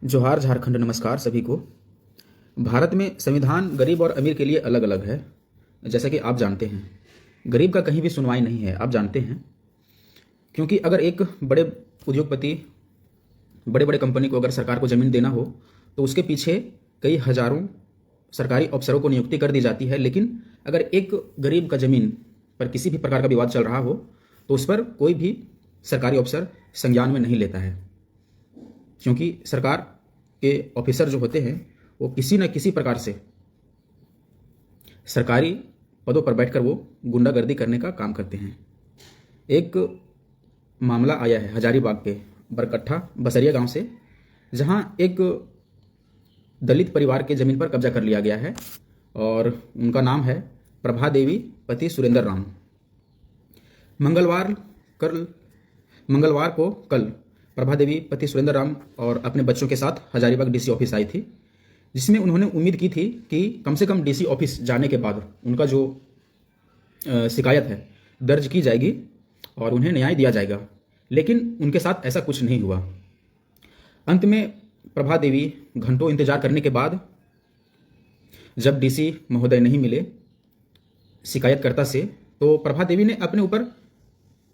जोहार झारखंड, नमस्कार सभी को। भारत में संविधान गरीब और अमीर के लिए अलग अलग है। जैसा कि आप जानते हैं, गरीब का कहीं भी सुनवाई नहीं है, आप जानते हैं। क्योंकि अगर एक बड़े उद्योगपति, बड़े बड़े कंपनी को अगर सरकार को ज़मीन देना हो तो उसके पीछे कई हजारों सरकारी अफसरों को नियुक्ति कर दी जाती है। लेकिन अगर एक गरीब का ज़मीन पर किसी भी प्रकार का विवाद चल रहा हो तो उस पर कोई भी सरकारी अफसर संज्ञान में नहीं लेता है। क्योंकि सरकार के ऑफिसर जो होते हैं वो किसी न किसी प्रकार से सरकारी पदों पर बैठकर वो गुंडागर्दी करने का काम करते हैं। एक मामला आया है हजारीबाग के बरकट्ठा बसरिया गांव से, जहां एक दलित परिवार के ज़मीन पर कब्जा कर लिया गया है और उनका नाम है प्रभा देवी पति सुरेंद्र राम। मंगलवार को कल प्रभा देवी पति सुरेंद्र राम और अपने बच्चों के साथ हजारीबाग डीसी ऑफिस आई थी, जिसमें उन्होंने उम्मीद की थी कि कम से कम डीसी ऑफिस जाने के बाद उनका जो शिकायत है दर्ज की जाएगी और उन्हें न्याय दिया जाएगा। लेकिन उनके साथ ऐसा कुछ नहीं हुआ। अंत में प्रभा देवी घंटों इंतजार करने के बाद जब डीसी महोदय नहीं मिले शिकायतकर्ता से, तो प्रभा देवी ने अपने ऊपर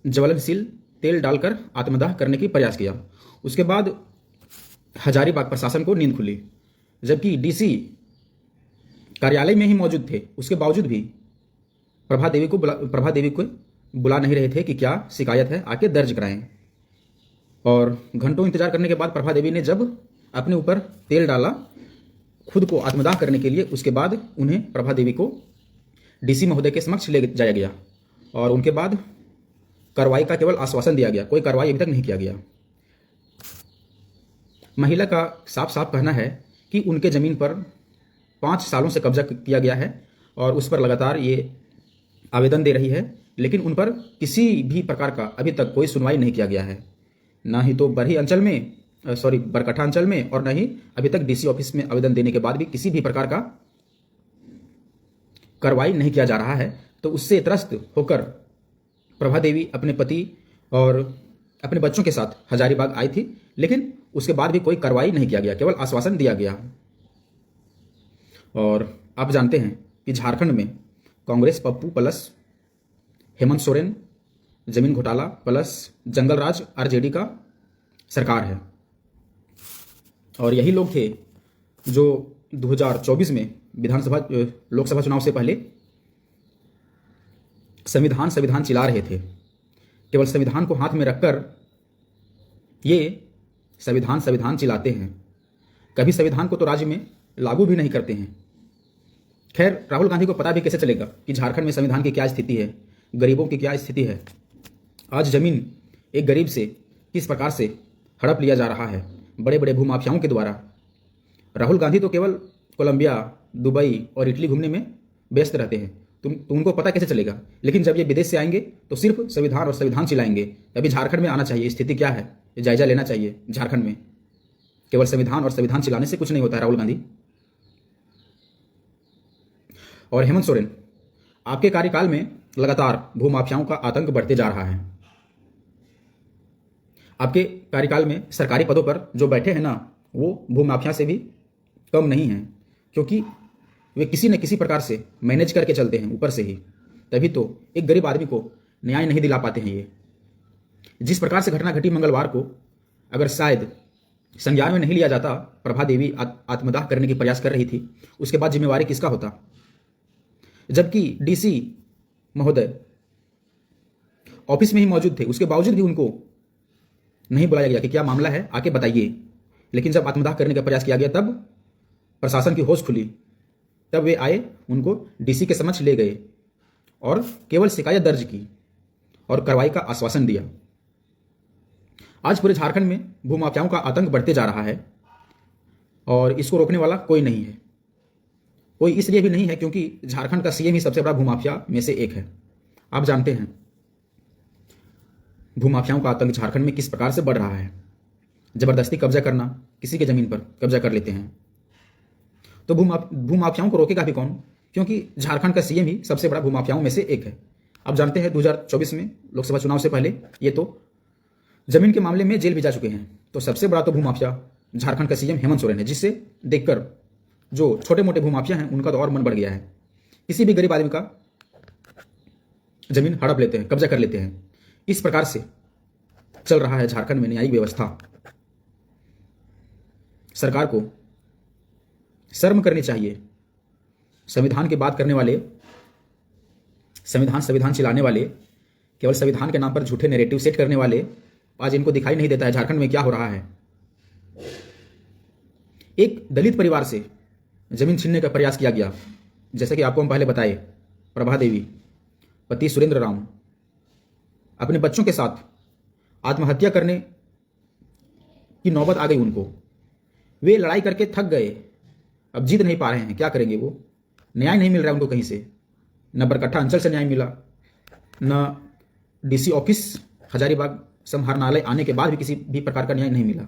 ज्वलनशील तेल डालकर आत्मदाह करने की प्रयास किया। उसके बाद हजारीबाग प्रशासन को नींद खुली, जबकि डीसी कार्यालय में ही मौजूद थे। उसके बावजूद भी प्रभा देवी को बुला नहीं रहे थे कि क्या शिकायत है, आके दर्ज कराएं। और घंटों इंतजार करने के बाद प्रभा देवी ने जब अपने ऊपर तेल डाला खुद को आत्मदाह करने के लिए, उसके बाद उन्हें प्रभा देवी को डीसी महोदय के समक्ष ले जाया गया और उनके बाद कार्रवाई का केवल आश्वासन दिया गया, कोई कार्रवाई अभी तक नहीं किया गया। महिला का साफ साफ कहना है कि उनके ज़मीन पर 5 सालों से कब्जा किया गया है और उस पर लगातार ये आवेदन दे रही है, लेकिन उन पर किसी भी प्रकार का अभी तक कोई सुनवाई नहीं किया गया है। ना ही तो बरकट्ठा अंचल में और न ही अभी तक डीसी ऑफिस में आवेदन देने के बाद भी किसी भी प्रकार का कार्रवाई नहीं किया जा रहा है। तो उससे त्रस्त होकर प्रभा देवी अपने पति और अपने बच्चों के साथ हजारीबाग आई थी, लेकिन उसके बाद भी कोई कार्रवाई नहीं किया गया, केवल आश्वासन दिया गया। और आप जानते हैं कि झारखंड में कांग्रेस पप्पू प्लस हेमंत सोरेन जमीन घोटाला प्लस जंगल राज आरजेडी का सरकार है। और यही लोग थे जो 2024 में लोकसभा चुनाव से पहले संविधान चिल्ला रहे थे। केवल संविधान को हाथ में रखकर ये संविधान चिल्लाते हैं, कभी संविधान को तो राज्य में लागू भी नहीं करते हैं। खैर, राहुल गांधी को पता भी कैसे चलेगा कि झारखंड में संविधान की क्या स्थिति है, गरीबों की क्या स्थिति है। आज जमीन एक गरीब से किस प्रकार से हड़प लिया जा रहा है बड़े बड़े भूमाफियाओं के द्वारा। राहुल गांधी तो केवल कोलंबिया, दुबई और इटली घूमने में व्यस्त रहते हैं, तो उनको पता कैसे चलेगा। लेकिन जब ये विदेश से आएंगे तो सिर्फ संविधान और संविधान चिल्लाएंगे। अभी झारखंड में आना चाहिए, स्थिति क्या है ये जायजा लेना चाहिए। झारखंड में केवल संविधान और संविधान चिल्लाने से कुछ नहीं होता है। राहुल गांधी और हेमंत सोरेन, आपके कार्यकाल में लगातार भूमाफियाओं का आतंक बढ़ते जा रहा है। आपके कार्यकाल में सरकारी पदों पर जो बैठे हैं ना, वो भूमाफिया से भी कम नहीं है, क्योंकि वे किसी न किसी प्रकार से मैनेज करके चलते हैं ऊपर से ही। तभी तो एक गरीब आदमी को न्याय नहीं दिला पाते हैं ये। जिस प्रकार से घटना घटी मंगलवार को, अगर शायद संज्ञान में नहीं लिया जाता, प्रभा देवी आत्मदाह करने की प्रयास कर रही थी, उसके बाद जिम्मेवारी किसका होता। जबकि डीसी महोदय ऑफिस में ही मौजूद थे, उसके बावजूद भी उनको नहीं बुलाया गया कि क्या मामला है, आके बताइए। लेकिन जब आत्मदाह करने का प्रयास किया गया तब प्रशासन की होश खुली, तब वे आए, उनको डीसी के समक्ष ले गए और केवल शिकायत दर्ज की और कार्रवाई का आश्वासन दिया। आज पूरे झारखंड में भूमाफियाओं का आतंक बढ़ते जा रहा है और इसको रोकने वाला कोई नहीं है। कोई इसलिए भी नहीं है क्योंकि झारखंड का सीएम ही सबसे बड़ा भूमाफिया में से एक है। आप जानते हैं भूमाफियाओं का आतंक झारखंड में किस प्रकार से बढ़ रहा है। जबरदस्ती कब्जा करना, किसी के जमीन पर कब्जा कर लेते हैं। तो भूमाफियाओं को रोकेगा भी कौन, क्योंकि झारखंड का सीएम ही सबसे बड़ा भूमाफियाओं में से एक है। आप जानते हैं 2024 में लोकसभा चुनाव से पहले ये तो जमीन के मामले में जेल भी जा चुके हैं। तो सबसे बड़ा तो भूमाफिया झारखंड का सीएम हेमंत सोरेन है, जिससे देखकर जो छोटे मोटे भूमाफिया हैं उनका तो और मन बढ़ गया है। किसी भी गरीब आदमी का जमीन हड़प लेते हैं, कब्जा कर लेते हैं। इस प्रकार से चल रहा है झारखंड में न्यायिक व्यवस्था। सरकार को शर्म करनी चाहिए। संविधान की बात करने वाले, संविधान चिल्लाने वाले, केवल संविधान के नाम पर झूठे नैरेटिव सेट करने वाले, आज इनको दिखाई नहीं देता है झारखंड में क्या हो रहा है। एक दलित परिवार से जमीन छीनने का प्रयास किया गया, जैसा कि आपको हम पहले बताए। प्रभा देवी, पति सुरेंद्र राम अपने बच्चों के साथ आत्महत्या करने की नौबत आ गई उनको। वे लड़ाई करके थक गए, अब जीत नहीं पा रहे हैं, क्या करेंगे वो। न्याय नहीं मिल रहा है उनको कहीं से, न बरकट्ठा अंचल से न्याय मिला, न डीसी ऑफिस हजारीबाग समाहरणालय आने के बाद भी किसी भी प्रकार का न्याय नहीं मिला।